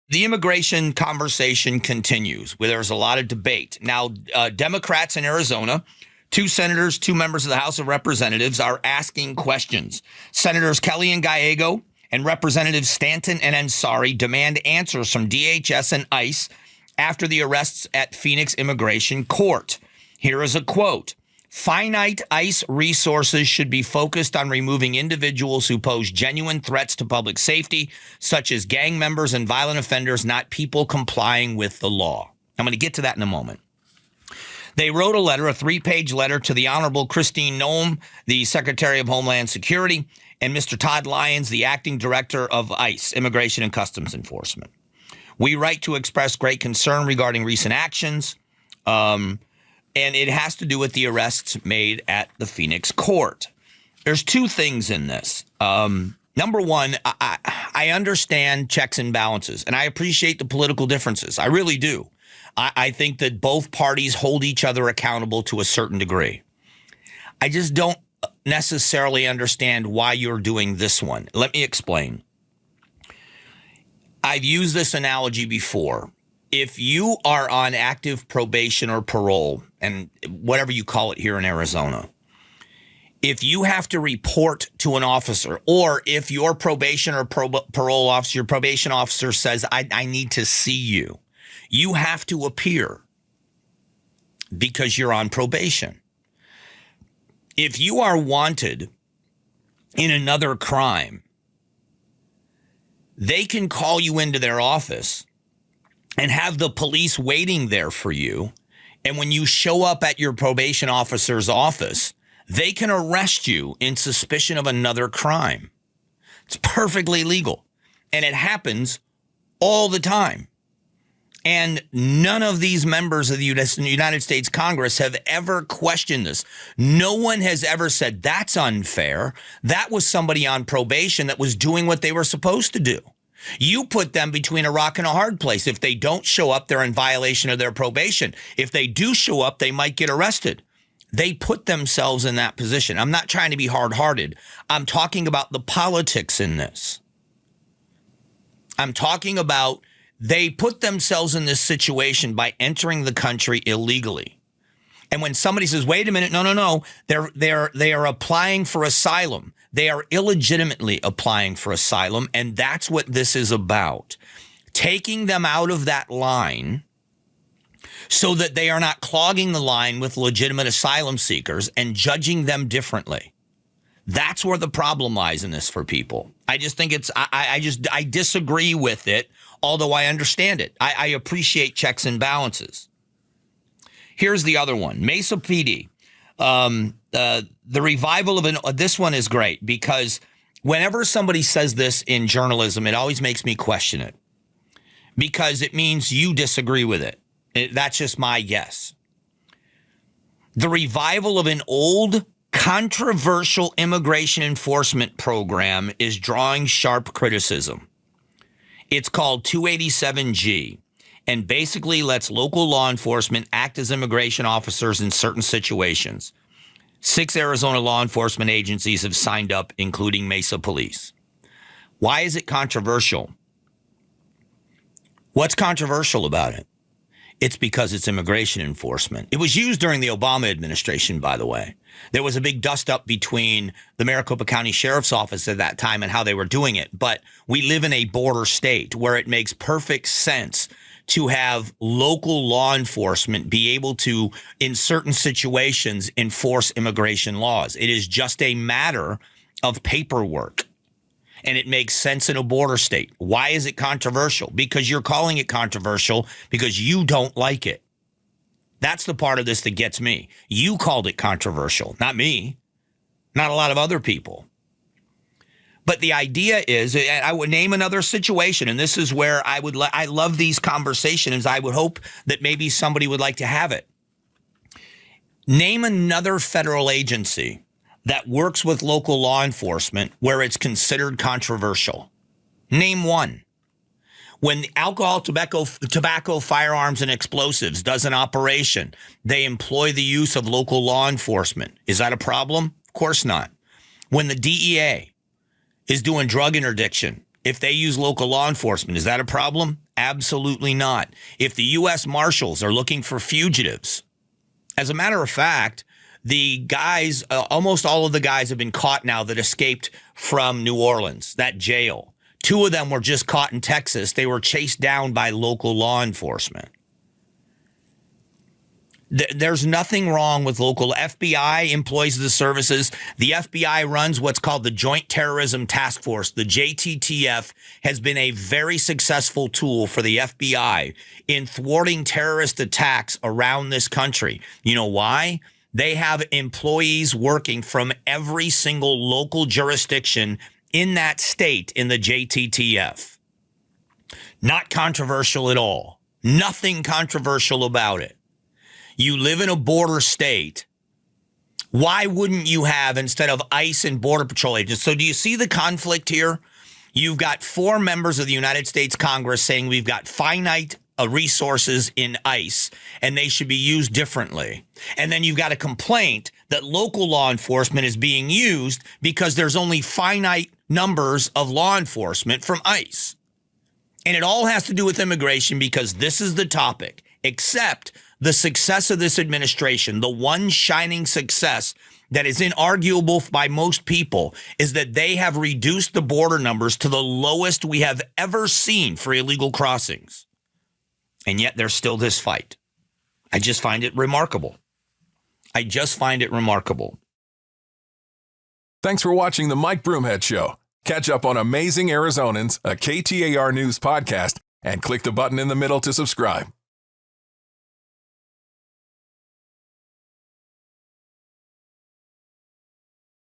The immigration conversation continues, where there's a lot of debate. Now, Democrats in Arizona, 2 senators, 2 members of the House of Representatives are asking questions. Senators Kelly and Gallego and Representatives Stanton and Ansari demand answers from DHS and ICE after the arrests at Phoenix Immigration Court. Here is a quote. Finite ICE resources should be focused on removing individuals who pose genuine threats to public safety, such as gang members and violent offenders, not people complying with the law. I'm going to get to that in a moment. They wrote a letter, a 3-page letter to the Honorable Christine Noem, the Secretary of Homeland Security, and Mr. Todd Lyons, the Acting Director of ICE, Immigration and Customs Enforcement. We write to express great concern regarding recent actions, and it has to do with the arrests made at the Phoenix court. There's 2 things in this. Number one, I understand checks and balances, and I appreciate the political differences. I really do. I think that both parties hold each other accountable to a certain degree. I just don't necessarily understand why you're doing this one. Let me explain. I've used this analogy before. If you are on active probation or parole, and whatever you call it here in Arizona, if you have to report to an officer, or if your probation or parole officer, your probation officer says, I need to see you, you have to appear because you're on probation. If you are wanted in another crime, they can call you into their office and have the police waiting there for you. And when you show up at your probation officer's office, they can arrest you in suspicion of another crime. It's perfectly legal. And it happens all the time. And none of these members of the United States Congress have ever questioned this. No one has ever said, that's unfair. That was somebody on probation that was doing what they were supposed to do. You put them between a rock and a hard place. If they don't show up, they're in violation of their probation. If they do show up, they might get arrested. They put themselves in that position. I'm not trying to be hard-hearted. I'm talking about the politics in this. I'm talking about they put themselves in this situation by entering the country illegally. And when somebody says, wait a minute, no, they are applying for asylum. They are illegitimately applying for asylum, and that's what this is about. Taking them out of that line so that they are not clogging the line with legitimate asylum seekers and judging them differently. That's where the problem lies in this for people. I just think I disagree with it, although I understand it. I appreciate checks and balances. Here's the other one, Mesa PD. The revival of this one is great because whenever somebody says this in journalism, it always makes me question it because it means you disagree with it. That's just my guess. The revival of an old controversial immigration enforcement program is drawing sharp criticism. It's called 287G. And basically lets local law enforcement act as immigration officers in certain situations. 6 Arizona law enforcement agencies have signed up, including Mesa Police. Why is it controversial? What's controversial about it? It's because it's immigration enforcement. It was used during the Obama administration, by the way. There was a big dust-up between the Maricopa County Sheriff's Office at that time and how they were doing it. But we live in a border state where it makes perfect sense to have local law enforcement be able to, in certain situations, enforce immigration laws. It is just a matter of paperwork, and it makes sense in a border state. Why is it controversial? Because you're calling it controversial because you don't like it. That's the part of this that gets me. You called it controversial, not me, not a lot of other people. But the idea is, I would name another situation, and this is where I love these conversations. I would hope that maybe somebody would like to have it. Name another federal agency that works with local law enforcement where it's considered controversial. Name one. When alcohol, tobacco, firearms, and explosives does an operation, they employ the use of local law enforcement. Is that a problem? Of course not. When the DEA is doing drug interdiction, if they use local law enforcement, is that a problem? Absolutely not. If the U.S. Marshals are looking for fugitives, as a matter of fact, the guys, almost all of the guys have been caught now that escaped from New Orleans, that jail. 2 of them were just caught in Texas. They were chased down by local law enforcement. There's nothing wrong with local. FBI employs the services. The FBI runs what's called the Joint Terrorism Task Force. The JTTF has been a very successful tool for the FBI in thwarting terrorist attacks around this country. You know why? They have employees working from every single local jurisdiction in that state in the JTTF. Not controversial at all. Nothing controversial about it. You live in a border state. Why wouldn't you have, instead of ICE and Border Patrol agents? So do you see the conflict here? You've got 4 members of the United States Congress saying we've got finite resources in ICE and they should be used differently. And then you've got a complaint that local law enforcement is being used because there's only finite numbers of law enforcement from ICE. And it all has to do with immigration because this is the topic, except the success of this administration, the one shining success that is inarguable by most people, is that they have reduced the border numbers to the lowest we have ever seen for illegal crossings. And yet there's still this fight. I just find it remarkable. Thanks for watching the Mike Broomhead Show. Catch up on Amazing Arizonans, a KTAR News podcast, and click the button in the middle to subscribe.